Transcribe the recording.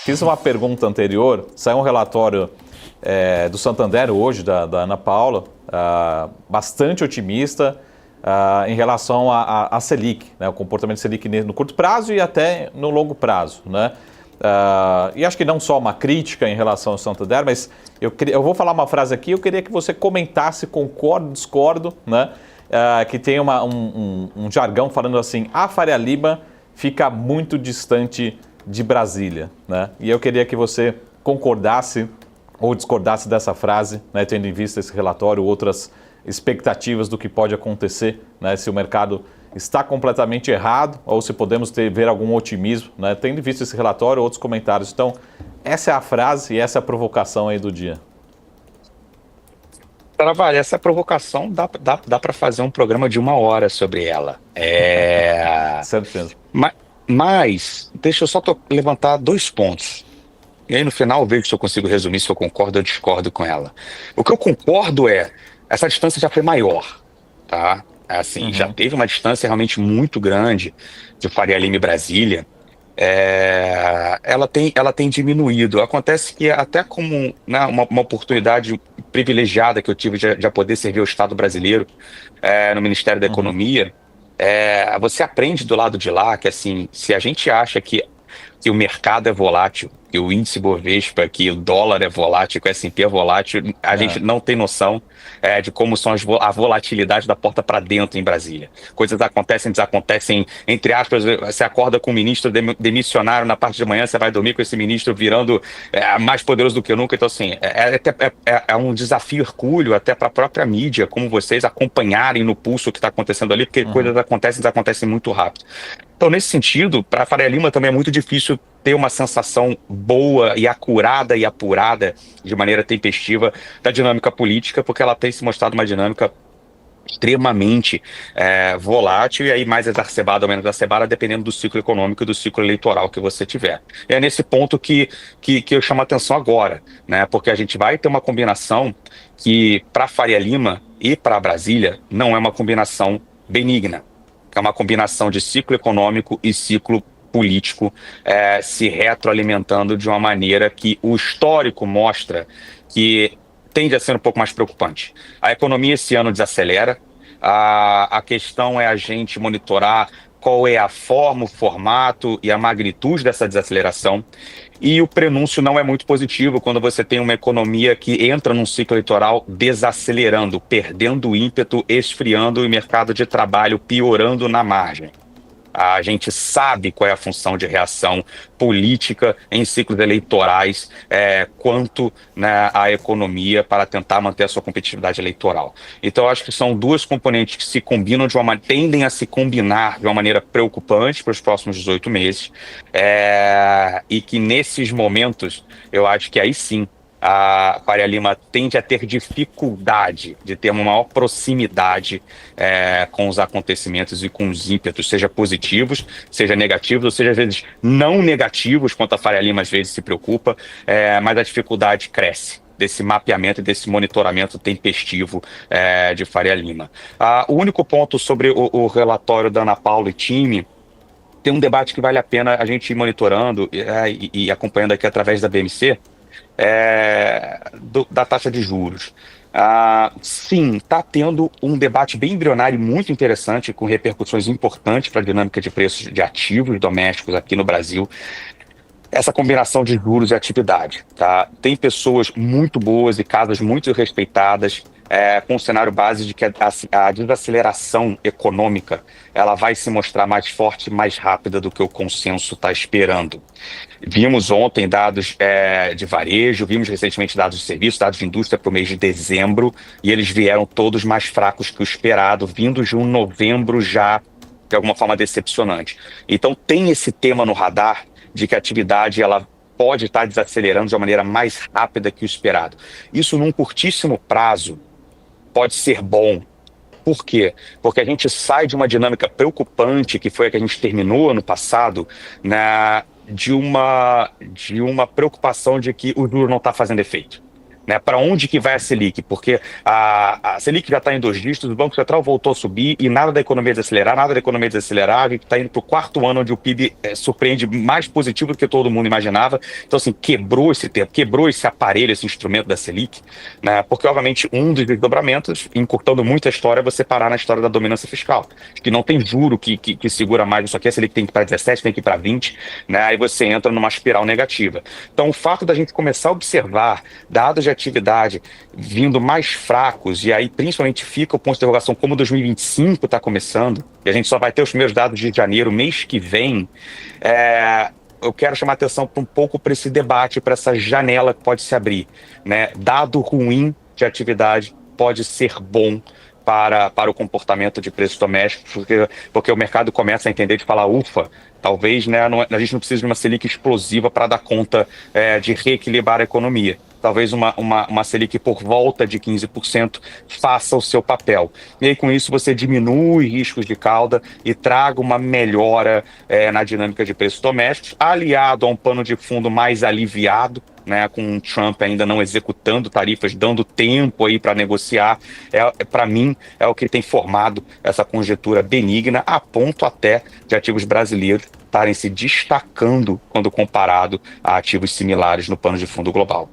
fiz uma pergunta anterior, saiu um relatório do Santander hoje, da Ana Paula, bastante otimista em relação à Selic, né, o comportamento Selic no curto prazo e até no longo prazo, né? E acho que não só uma crítica em relação ao Santander, mas eu vou falar uma frase aqui, eu queria que você comentasse, concordo, discordo, né? Que tem um jargão falando assim, a Faria Lima fica muito distante de Brasília, né? E eu queria que você concordasse ou discordasse dessa frase, né, tendo em vista esse relatório, outras expectativas do que pode acontecer, né, se o mercado está completamente errado ou se podemos ver algum otimismo, né, tendo em vista esse relatório, outros comentários. Então, essa é a frase e essa é a provocação aí do dia. Trabalho, essa provocação dá para fazer um programa de 1 hora sobre ela. Certeza. Mas deixa eu só levantar 2 pontos. E aí no final eu vejo se eu consigo resumir, se eu concordo ou discordo com ela. O que eu concordo essa distância já foi maior, tá? Assim, já teve uma distância realmente muito grande de Faria Lima e Brasília. Ela tem diminuído. Acontece que até como, né, uma oportunidade privilegiada que eu tive de poder servir o Estado brasileiro no Ministério da Economia, você aprende do lado de lá que, assim, se a gente acha que o mercado é volátil, que o índice Bovespa, que o dólar é volátil, que o S&P é volátil, a gente não tem noção de como são a volatilidade da porta para dentro em Brasília. Coisas acontecem, desacontecem, entre aspas, você acorda com um ministro demissionário na parte de manhã, você vai dormir com esse ministro virando mais poderoso do que nunca. Então, assim, é um desafio hercúleo até para a própria mídia, como vocês acompanharem no pulso o que está acontecendo ali, porque coisas acontecem, desacontecem muito rápido. Então, nesse sentido, para a Faria Lima também é muito difícil ter uma sensação boa e acurada e apurada de maneira tempestiva da dinâmica política, porque ela tem se mostrado uma dinâmica extremamente volátil e aí mais exacerbada ou menos exacerbada, dependendo do ciclo econômico e do ciclo eleitoral que você tiver. E é nesse ponto que eu chamo a atenção agora, né? Porque a gente vai ter uma combinação que, para Faria Lima e para Brasília, não é uma combinação benigna. É uma combinação de ciclo econômico e ciclo político se retroalimentando de uma maneira que o histórico mostra que tende a ser um pouco mais preocupante. A economia esse ano desacelera, a questão é a gente monitorar qual é a forma, o formato e a magnitude dessa desaceleração. E o prenúncio não é muito positivo quando você tem uma economia que entra num ciclo eleitoral desacelerando, perdendo o ímpeto, esfriando e o mercado de trabalho piorando na margem. A gente sabe qual é a função de reação política em ciclos eleitorais quanto, né, à economia para tentar manter a sua competitividade eleitoral. Então, eu acho que são 2 componentes que se combinam tendem a se combinar de uma maneira preocupante para os próximos 18 meses e que nesses momentos, eu acho que aí sim, a Faria Lima tende a ter dificuldade de ter uma maior proximidade com os acontecimentos e com os ímpetos, seja positivos, seja negativos, ou seja, às vezes não negativos, quanto a Faria Lima às vezes se preocupa, mas a dificuldade cresce desse mapeamento e desse monitoramento tempestivo de Faria Lima. O único ponto sobre o relatório da Ana Paula e time, tem um debate que vale a pena a gente ir monitorando e acompanhando aqui através da BMC, da taxa de juros. Sim, está tendo um debate bem embrionário muito interessante, com repercussões importantes para a dinâmica de preços de ativos domésticos aqui no Brasil. Essa combinação de juros e atividade, tá? Tem pessoas muito boas e casas muito respeitadas, com o cenário base de que a desaceleração econômica ela vai se mostrar mais forte e mais rápida do que o consenso está esperando. Vimos ontem dados de varejo, vimos recentemente dados de serviço, dados de indústria para o mês de dezembro, e eles vieram todos mais fracos que o esperado, vindos de um novembro já, de alguma forma, decepcionante. Então tem esse tema no radar de que a atividade ela pode estar desacelerando de uma maneira mais rápida que o esperado. Isso num curtíssimo prazo pode ser bom. Por quê? Porque a gente sai de uma dinâmica preocupante, que foi a que a gente terminou ano passado, de uma preocupação de que o juro não está fazendo efeito. né? Para onde que vai a Selic? Porque a Selic já está em 2 dígitos, o Banco Central voltou a subir e nada da economia desacelerar, nada da economia desacelerar. A gente está indo para o 4º ano onde o PIB surpreende mais positivo do que todo mundo imaginava. Então, assim, quebrou esse tempo, quebrou esse aparelho, esse instrumento da Selic, né? Porque, obviamente, um dos desdobramentos, encurtando muito a história, é você parar na história da dominância fiscal. Que não tem juro que segura mais isso aqui, a Selic tem que ir para 17, tem que ir para 20, né? Aí você entra numa espiral negativa. Então, o fato da gente começar a observar dados de atividade vindo mais fracos, e aí principalmente fica o ponto de interrogação como 2025 está começando, e a gente só vai ter os primeiros dados de janeiro, mês que vem, eu quero chamar a atenção um pouco para esse debate, para essa janela que pode se abrir, né? Dado ruim de atividade pode ser bom para o comportamento de preços domésticos, porque o mercado começa a entender de falar, ufa, talvez, né, a gente não precise de uma Selic explosiva para dar conta de reequilibrar a economia. Talvez uma Selic por volta de 15% faça o seu papel. E aí, com isso, você diminui riscos de cauda e traga uma melhora na dinâmica de preços domésticos, aliado a um pano de fundo mais aliviado, né, com o Trump ainda não executando tarifas, dando tempo aí para negociar, para mim, é o que tem formado essa conjectura benigna, a ponto até de ativos brasileiros estarem se destacando quando comparado a ativos similares no pano de fundo global.